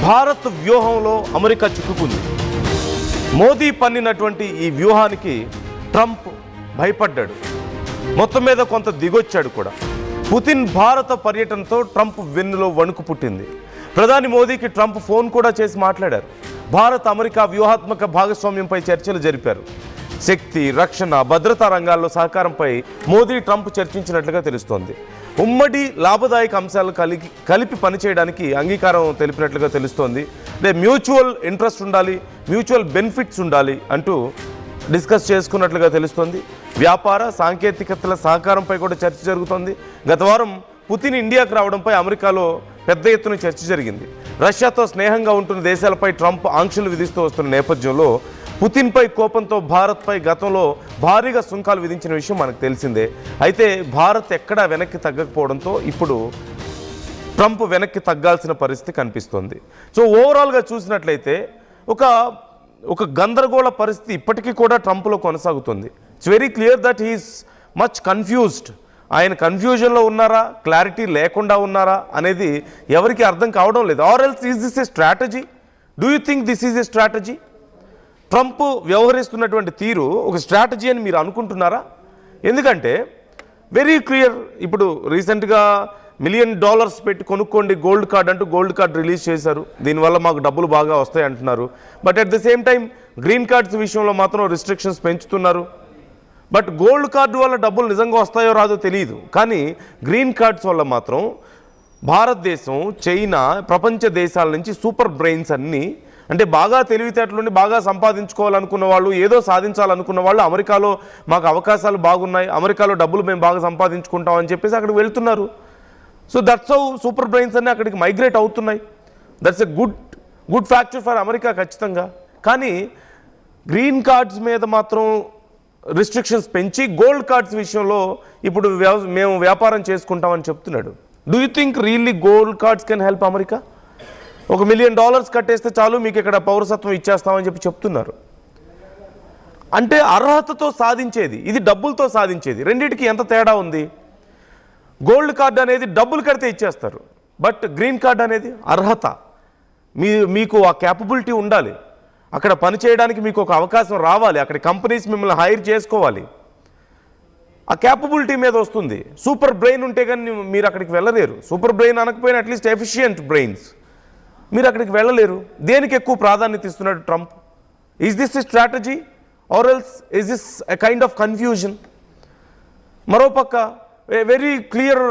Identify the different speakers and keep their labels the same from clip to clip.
Speaker 1: భారత్ వ్యూహంలో అమెరికా చిక్కుకుంది. మోదీ పన్నినటువంటి ఈ వ్యూహానికి ట్రంప్ భయపడ్డాడు. మొత్తం మీద కొంత దిగొచ్చాడు కూడా. పుతిన్ భారత పర్యటనతో ట్రంప్ వెన్నులో వణుకు పుట్టింది. ప్రధాని మోదీకి ట్రంప్ ఫోన్ కూడా చేసి మాట్లాడారు. భారత్ అమెరికా వ్యూహాత్మక భాగస్వామ్యంపై చర్చలు జరిపారు. శక్తి, రక్షణ, భద్రతా రంగాల్లో సహకారంపై మోదీ ట్రంప్ చర్చించినట్లుగా తెలుస్తోంది. ఉమ్మడి లాభదాయక అంశాలు కలిపి పనిచేయడానికి అంగీకారం తెలిపినట్లుగా తెలుస్తోంది. అంటే మ్యూచువల్ ఇంట్రెస్ట్ ఉండాలి, మ్యూచువల్ బెనిఫిట్స్ ఉండాలి అంటూ డిస్కస్ చేసుకున్నట్లుగా తెలుస్తోంది. వ్యాపార, సాంకేతికతల సహకారంపై కూడా చర్చ జరుగుతోంది. గత వారం పుతిన్ ఇండియాకు రావడంపై అమెరికాలో పెద్ద ఎత్తున చర్చ జరిగింది. రష్యాతో స్నేహంగా ఉంటున్న దేశాలపై ట్రంప్ ఆంక్షలు విధిస్తూ వస్తున్న నేపథ్యంలో పుతిన్పై కోపంతో భారత్పై గతంలో భారీగా సుంకాలు విధించిన విషయం మనకు తెలిసిందే. అయితే భారత్ ఎక్కడా వెనక్కి తగ్గకపోవడంతో ఇప్పుడు ట్రంప్ వెనక్కి తగ్గాల్సిన పరిస్థితి కనిపిస్తోంది. సో ఓవరాల్గా చూసినట్లయితే ఒక గందరగోళ పరిస్థితి ఇప్పటికీ కూడా ట్రంప్లో కొనసాగుతుంది. It's very clear that he is much confused. ఆయన కన్ఫ్యూజన్లో ఉన్నారా, క్లారిటీ లేకుండా ఉన్నారా అనేది ఎవరికి అర్థం కావడం లేదు. Or else is this a strategy? Do you think this is a strategy? Trump వ్యవహరిస్తున్నటువంటి తీరు ఒక స్ట్రాటజీ అని మీరు అనుకుంటున్నారా? ఎందుకంటే వెరీ క్లియర్, ఇప్పుడు రీసెంట్గా $1 million పెట్టి కొనుక్కోండి గోల్డ్ కార్డ్ అంటూ గోల్డ్ కార్డ్ రిలీజ్ చేశారు. దీనివల్ల మాకు డబ్బులు బాగా వస్తాయి అంటున్నారు. But at the same time green cards విషయంలో మాత్రం రిస్ట్రిక్షన్స్ పెంచుతున్నారు. బట్ గోల్డ్ కార్డు వల్ల డబ్బులు నిజంగా వస్తాయో రాదో తెలియదు. కానీ గ్రీన్ కార్డ్స్ వల్ల మాత్రం భారతదేశం, చైనా, ప్రపంచ దేశాల నుంచి సూపర్ బ్రెయిన్స్ అన్నీ, అంటే బాగా తెలివితేటలుండి బాగా సంపాదించుకోవాలనుకున్న వాళ్ళు, ఏదో సాధించాలనుకున్న వాళ్ళు అమెరికాలో మాకు అవకాశాలు బాగున్నాయి, అమెరికాలో డబ్బులు మేము బాగా సంపాదించుకుంటాం అని చెప్పేసి అక్కడికి వెళ్తున్నారు. So that's how super brains అన్నీ అక్కడికి మైగ్రేట్ అవుతున్నాయి. That's a good factor for America ఖచ్చితంగా. కానీ గ్రీన్ కార్డ్స్ మీద మాత్రం రిస్ట్రిక్షన్స్ పెంచి గోల్డ్ కార్డ్స్ విషయంలో ఇప్పుడు మేము వ్యాపారం చేసుకుంటామని చెప్తున్నాడు. Do you think really gold cards can help America? $1 million కట్టేస్తే చాలు మీకు ఇక్కడ పౌరసత్వం ఇచ్చేస్తామని చెప్తున్నారు. అంటే అర్హతతో సాధించేది, ఇది డబ్బులతో సాధించేది. రెండింటికి ఎంత తేడా ఉంది? గోల్డ్ కార్డ్ అనేది డబ్బులు కడితే ఇచ్చేస్తారు. బట్ గ్రీన్ కార్డ్ అనేది అర్హత. మీకు ఆ క్యాపబిలిటీ ఉండాలి, అక్కడ పని చేయడానికి మీకు ఒక అవకాశం రావాలి, అక్కడ కంపెనీస్ మిమ్మల్ని హైర్ చేసుకోవాలి. ఆ క్యాపబిలిటీ మీద వస్తుంది. సూపర్ బ్రెయిన్ ఉంటే కానీ మీరు అక్కడికి వెళ్ళలేరు. సూపర్ బ్రెయిన్ అనకపోయినా అట్లీస్ట్ ఎఫిషియంట్ బ్రెయిన్స్, మీరు అక్కడికి వెళ్ళలేరు. దేనికి ఎక్కువ ప్రాధాన్యత ఇస్తున్నాడు Trump? Is this a strategy or else is this a kind of confusion? మరోపక్క వెరీ క్లియర్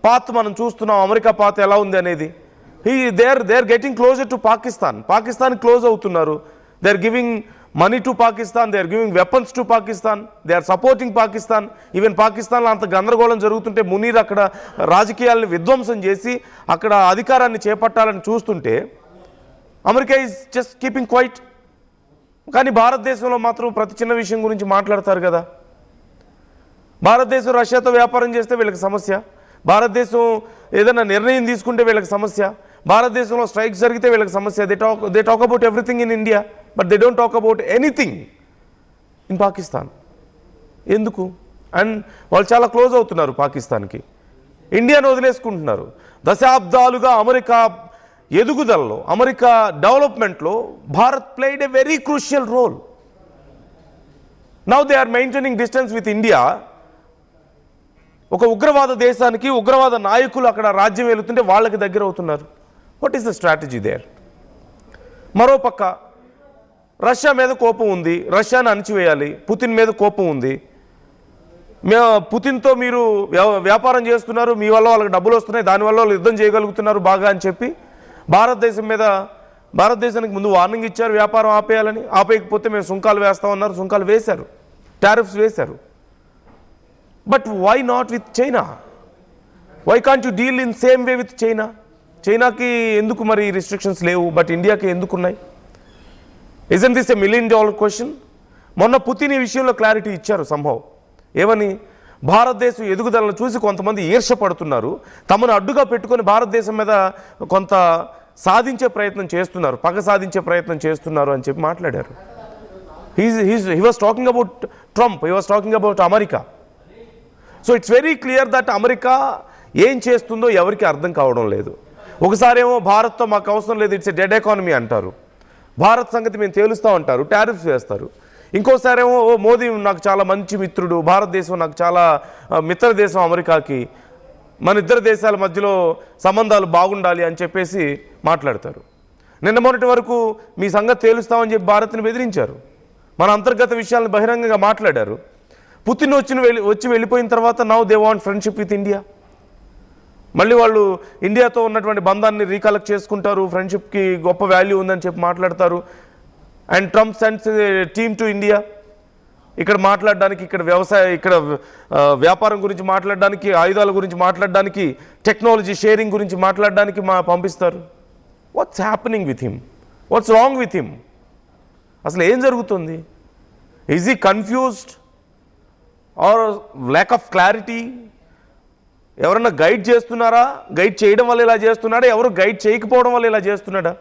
Speaker 1: పాత్ మనం చూస్తున్నాం. అమెరికా పాత్ ఎలా ఉంది అనేది. They are getting closer to Pakistan close అవుతున్నారు. They are giving money to Pakistan, they are giving weapons to Pakistan, they are supporting Pakistan. Even పాకిస్తాన్లో అంత గందరగోళం జరుగుతుంటే మునీర్ అక్కడ రాజకీయాలను విధ్వంసం చేసి అక్కడ అధికారాన్ని చేపట్టాలని చూస్తుంటే America is just keeping quiet. కానీ భారతదేశంలో మాత్రం ప్రతి చిన్న విషయం గురించి మాట్లాడతారు కదా. భారతదేశం రష్యాతో వ్యాపారం చేస్తే వీళ్ళకి సమస్య, భారతదేశం ఏదైనా నిర్ణయం తీసుకుంటే వీళ్ళకి సమస్య, భారతదేశంలో స్ట్రైక్స్ జరిగితే వీళ్ళకి సమస్య. They talk about everything in India but they don't talk about anything in Pakistan. ఎందుకు? అండ్ వాళ్ళు చాలా క్లోజ్ అవుతున్నారు పాకిస్తాన్కి, ఇండియాను వదిలేసుకుంటున్నారు. దశాబ్దాలుగా అమెరికా ఎదుగుదలలో, అమెరికా డెవలప్మెంట్లో Bharat played a very crucial role. Now they are maintaining distance with India. ఒక ఉగ్రవాద దేశానికి ఉగ్రవాద నాయకులు అక్కడ రాజ్యం వెళుతుంటే వాళ్ళకి దగ్గర అవుతున్నారు. What is the strategy there? మరోపక్క రష్యా మీద కోపం ఉంది, రష్యాను అణిచివేయాలి. పుతిన్ మీద కోపం ఉంది. పుతిన్తో మీరు వ్యాపారం చేస్తున్నారు, మీ వల్ల వాళ్ళకి డబ్బులు వస్తున్నాయి, దానివల్ల వాళ్ళు యుద్ధం చేయగలుగుతున్నారు బాగా అని చెప్పి భారతదేశానికి ముందు వార్నింగ్ ఇచ్చారు వ్యాపారం ఆపేయాలని. ఆపేయకపోతే మేము సుంకాలు వేస్తామన్నారు, సుంకాలు వేశారు, టారిఫ్స్ వేశారు. But why not with China? Why can't you deal in same way with China? చైనాకి ఎందుకు మరి రిస్ట్రిక్షన్స్ లేవు, బట్ ఇండియాకి ఎందుకున్నాయి? Isn't this a $1 million question? మొన్న పుతిన్ ఈ విషయంలో క్లారిటీ ఇచ్చారు సంభవ్. ఏమని? భారతదేశం ఎదుగుదలను చూసి కొంతమంది ఈర్ష్యపడుతున్నారు, తమను అడ్డుగా పెట్టుకొని భారతదేశం మీద కొంత సాధించే ప్రయత్నం చేస్తున్నారు, పగ సాధించే ప్రయత్నం చేస్తున్నారు అని చెప్పి మాట్లాడారు. He was talking about Trump, he was talking about America. So it's very clear that America ఏం చేస్తుందో ఎవరికి అర్థం కావడం లేదు. ఒకసారేమో భారత్తో మాకు అవసరం లేదు, ఇట్స్ ఎ డెడ్ ఎకానమీ అంటారు. భారత్ సంగతి మేము తేలుస్తాం అంటారు, టారిఫ్స్ వేస్తారు. ఇంకోసారేమో మోదీ నాకు చాలా మంచి మిత్రుడు, భారతదేశం నాకు చాలా మిత్ర దేశం అమెరికాకి, మన ఇద్దరు దేశాల మధ్యలో సంబంధాలు బాగుండాలి అని చెప్పేసి మాట్లాడతారు. నిన్న మొన్నటి వరకు మీ సంగతి తేలుస్తామని చెప్పి భారత్ని బెదిరించారు, మన అంతర్గత విషయాలను బహిరంగంగా మాట్లాడారు. పుతిన్ వచ్చి వెళ్ళిపోయిన తర్వాత now they want friendship with India. మళ్ళీ వాళ్ళు ఇండియాతో ఉన్నటువంటి బంధాన్ని రీకలెక్ట్ చేసుకుంటారు, ఫ్రెండ్షిప్కి గొప్ప వాల్యూ ఉందని చెప్పి మాట్లాడతారు. And Trump sends team to India, ఇక్కడ మాట్లాడడానికి, ఇక్కడ వ్యాపారం గురించి మాట్లాడడానికి, ఆయుధాల గురించి మాట్లాడడానికి, టెక్నాలజీ షేరింగ్ గురించి మాట్లాడడానికి పంపిస్తారు. What's happening with him? What's wrong with him? అసలు ఏం జరుగుతుంది? Is he confused or lack of clarity? ఎవరన్నా గైడ్ చేస్తున్నారా? గైడ్ చేయడం వల్ల ఇలా చేస్తున్నాడా? ఎవరు గైడ్ చేయకపోవడం వల్ల ఇలా చేస్తున్నాడా?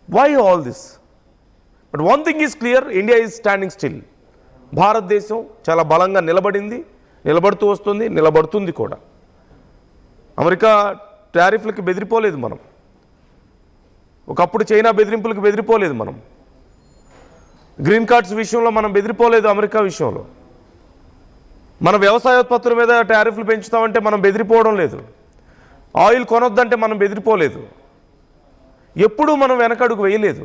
Speaker 1: Why all this? But one thing is clear, India is standing still. భారతదేశం చాలా బలంగా నిలబడింది, నిలబడుతూ వస్తుంది, నిలబడుతుంది కూడా. అమెరికా టారిఫ్లకి బెదిరిపోలేదు మనం, ఒకప్పుడు చైనా బెదిరింపులకు బెదిరిపోలేదు మనం, గ్రీన్ కార్డ్స్ విషయంలో మనం బెదిరిపోలేదు, అమెరికా విషయంలో మన వ్యవసాయోత్పత్తుల మీద టారిఫ్లు పెంచుతామంటే మనం బెదిరిపోవడం లేదు, ఆయిల్ కొనొద్దంటే మనం బెదిరిపోలేదు, ఎప్పుడూ మనం వెనకడుగు వేయలేదు.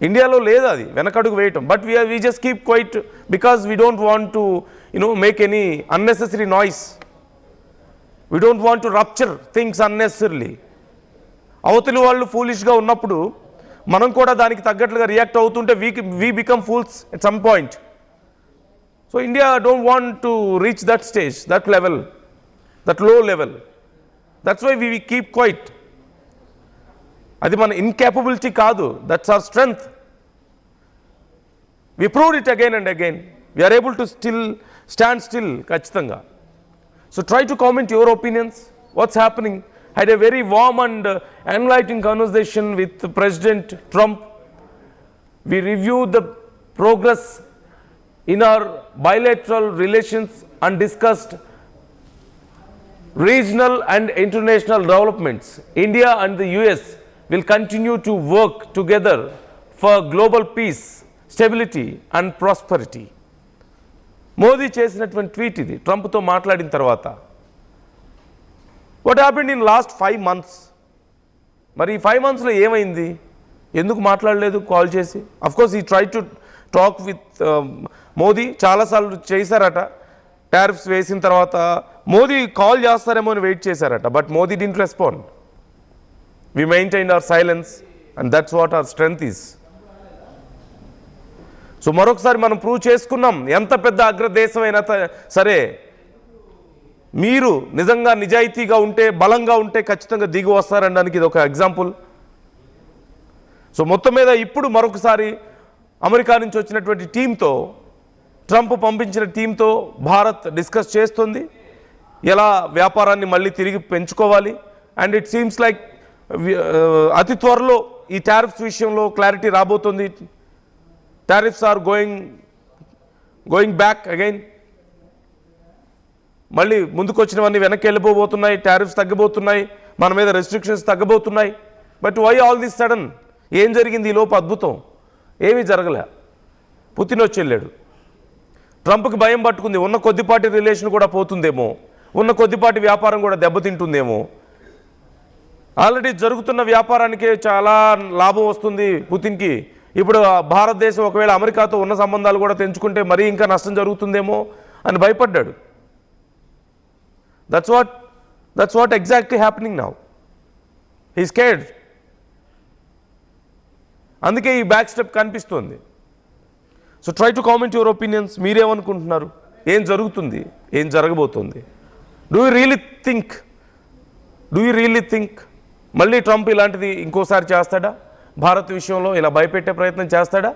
Speaker 1: ఇండియాలో లేదు అది వెనకడుగు వేయటం. But we just keep quiet because we don't want to make any unnecessary noise. We don't want to rupture things unnecessarily. అవతలి వాళ్ళు ఫూలిష్గా ఉన్నప్పుడు మనం కూడా దానికి తగ్గట్లుగా రియాక్ట్ అవుతుంటే we become fools at some point. So India don't want to reach that stage, that level, that low level. That's why we keep quiet. అది మన ఇన్కేపబిలిటీ కాదు, that's our strength. We proved it again and again. We are able to stand still ఖచ్చితంగా. So try to comment your opinions. What's happening? Had a very warm and enlightening conversation with President Trump. We reviewed the progress in our bilateral relations and discussed regional and international developments. India and the US will continue to work together for global peace, stability and prosperity. Modi చేసినటువంటి tweet ఇది ట్రంప్తో మాట్లాడిన తర్వాత. What happened in last 5 months? మరి ఈ 5 monthsలో ఏమైంది? ఎందుకు మాట్లాడలేదు call చేసి? అఫ్కోర్స్ ఈ try to talk with Modi, చాలాసార్లు చేశారట. టారిఫ్స్ వేసిన తర్వాత మోదీ కాల్ చేస్తారేమో అని వెయిట్ చేశారట. But Modi didn't respond. We maintain our silence and that's what our strength is. So మరొకసారి మనం ప్రూవ్ చేసుకున్నాం, ఎంత పెద్ద అగ్రదేశం అయినా సరే మీరు నిజంగా నిజాయితీగా ఉంటే, బలంగా ఉంటే ఖచ్చితంగా దిగి వస్తారనడానికి ఇది ఒక ఎగ్జాంపుల్. సో మొత్తం మీద ఇప్పుడు మరొకసారి అమెరికా నుంచి వచ్చినటువంటి టీంతో, ట్రంప్ పంపించిన టీంతో భారత్ డిస్కస్ చేస్తుంది ఎలా వ్యాపారాన్ని మళ్ళీ తిరిగి పెంచుకోవాలి. అండ్ ఇట్ సీమ్స్ లైక్ అతి త్వరలో ఈ టారిఫ్స్ విషయంలో క్లారిటీ రాబోతుంది. Tariffs are going back again. మళ్ళీ ముందుకు వచ్చినవన్నీ వెనక్కి వెళ్ళిపోబోతున్నాయి, టారిఫ్స్ తగ్గబోతున్నాయి, మన మీద రెస్ట్రిక్షన్స్ తగ్గబోతున్నాయి. But why all this sudden? ఏం జరిగింది ఈ లోపు? అద్భుతం ఏమీ జరగలే. పుతిన్ వచ్చి వెళ్ళాడు. ట్రంప్కి భయం పట్టుకుంది, ఉన్న కొద్దిపాటి రిలేషన్ కూడా పోతుందేమో, ఉన్న కొద్దిపాటి వ్యాపారం కూడా దెబ్బతింటుందేమో. ఆల్రెడీ జరుగుతున్న వ్యాపారానికే చాలా లాభం వస్తుంది పుతిన్కి. ఇప్పుడు భారతదేశం ఒకవేళ అమెరికాతో ఉన్న సంబంధాలు కూడా తెంచుకుంటే మరీ ఇంకా నష్టం జరుగుతుందేమో అని భయపడ్డాడు. That's what exactly happening now. He's scared. అందుకే ఈ బ్యాక్ స్టెప్ కనిపిస్తుంది. So try to comment your opinions. మీరేమనుకుంటున్నారు? ఏం జరుగుతుంది? ఏం జరగబోతుంది? డూ యూ రియలీ థింక్ మళ్ళీ ట్రంప్ ఇలాంటిది ఇంకోసారి చేస్తాడా? భారత్ విషయంలో ఇలా భయపెట్టే ప్రయత్నం చేస్తాడా?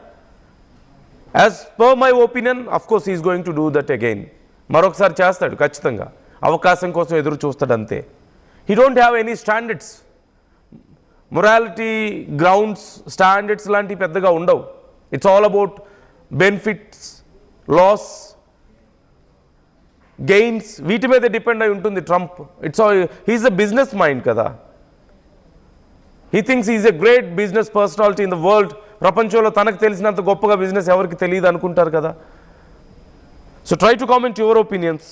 Speaker 1: As per my opinion, of course is going to do that again. మరొకసారి చేస్తాడు ఖచ్చితంగా. అవకాశం కోసం ఎదురు చూస్తాడు అంతే. He don't have any standards, morality grounds, standards లాంటివి పెద్దగా ఉండవు. It's all about benefits, loss gains వీటి మీద డిపెండ్ అయి ఉంటుంది Trump. He is a business mind కదా. He thinks is a great business personality in the world. ప్రపంచంలో తనకు తెలిసినంత గొప్పగా బిజినెస్ ఎవరికి తెలియదు అనుకుంటారు కదా. So try to comment your opinions.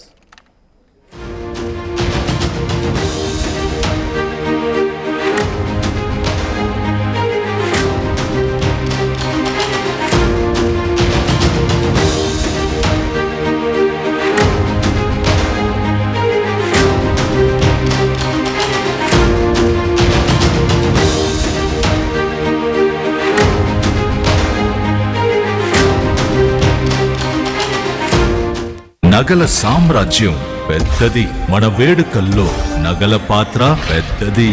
Speaker 2: నగల సామ్రాజ్యం పెద్దది, మన వేడుకల్లో నగల పాత్ర పెద్దది.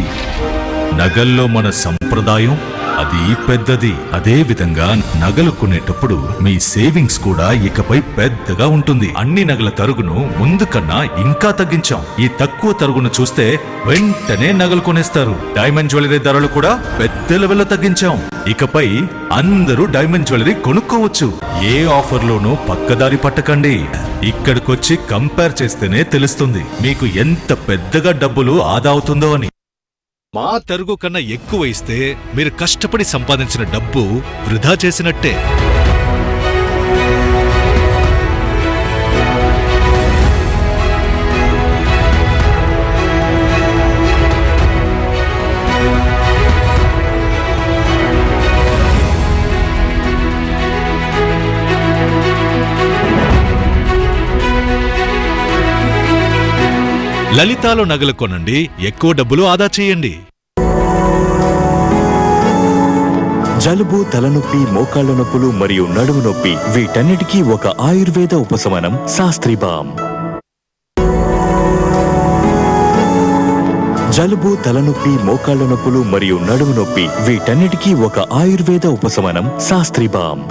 Speaker 2: నగల్లో మన సంప్రదాయం అది పెద్దది. అదే విధంగా నగలు కొనేటప్పుడు మీ సేవింగ్స్ కూడా ఇకపై పెద్దగా ఉంటుంది. అన్ని నగల తరుగును ముందు కన్నా ఇంకా తగ్గించాం. ఈ తక్కువ తరుగును చూస్తే వెంటనే నగలు కొనేస్తారు. డైమండ్ జ్యువెలరీ ధరలు కూడా పెద్ద లెవెల్లో తగ్గించాం. ఇకపై అందరూ డైమండ్ జ్యువెలరీ కొనుక్కోవచ్చు. ఏ ఆఫర్లోనూ పక్కదారి పట్టకండి. ఇక్కడికొచ్చి కంపేర్ చేస్తేనే తెలుస్తుంది మీకు ఎంత పెద్దగా డబ్బులు ఆదా అవుతుందో అని. మా తరుగు కన్నా ఎక్కువ ఇస్తే మీరు కష్టపడి సంపాదించిన డబ్బు వృధా చేసినట్టే. లలితాలో నగలు కొనండి, ఎక్కువ డబ్బులు ఆదా చేయండి.
Speaker 3: జలుబు, తలనొప్పి, మోకాళ్ల నొప్పులు మరియు నడుము నొప్పి వీటన్నిటికీ ఒక ఆయుర్వేద ఉపశమనం శాస్త్రీ బామ్. జలుబు, తలనొప్పి, మోకాళ్ల నొప్పులు మరియు నడుము నొప్పి వీటన్నిటికీ ఒక ఆయుర్వేద ఉపశమనం శాస్త్రీ బామ్.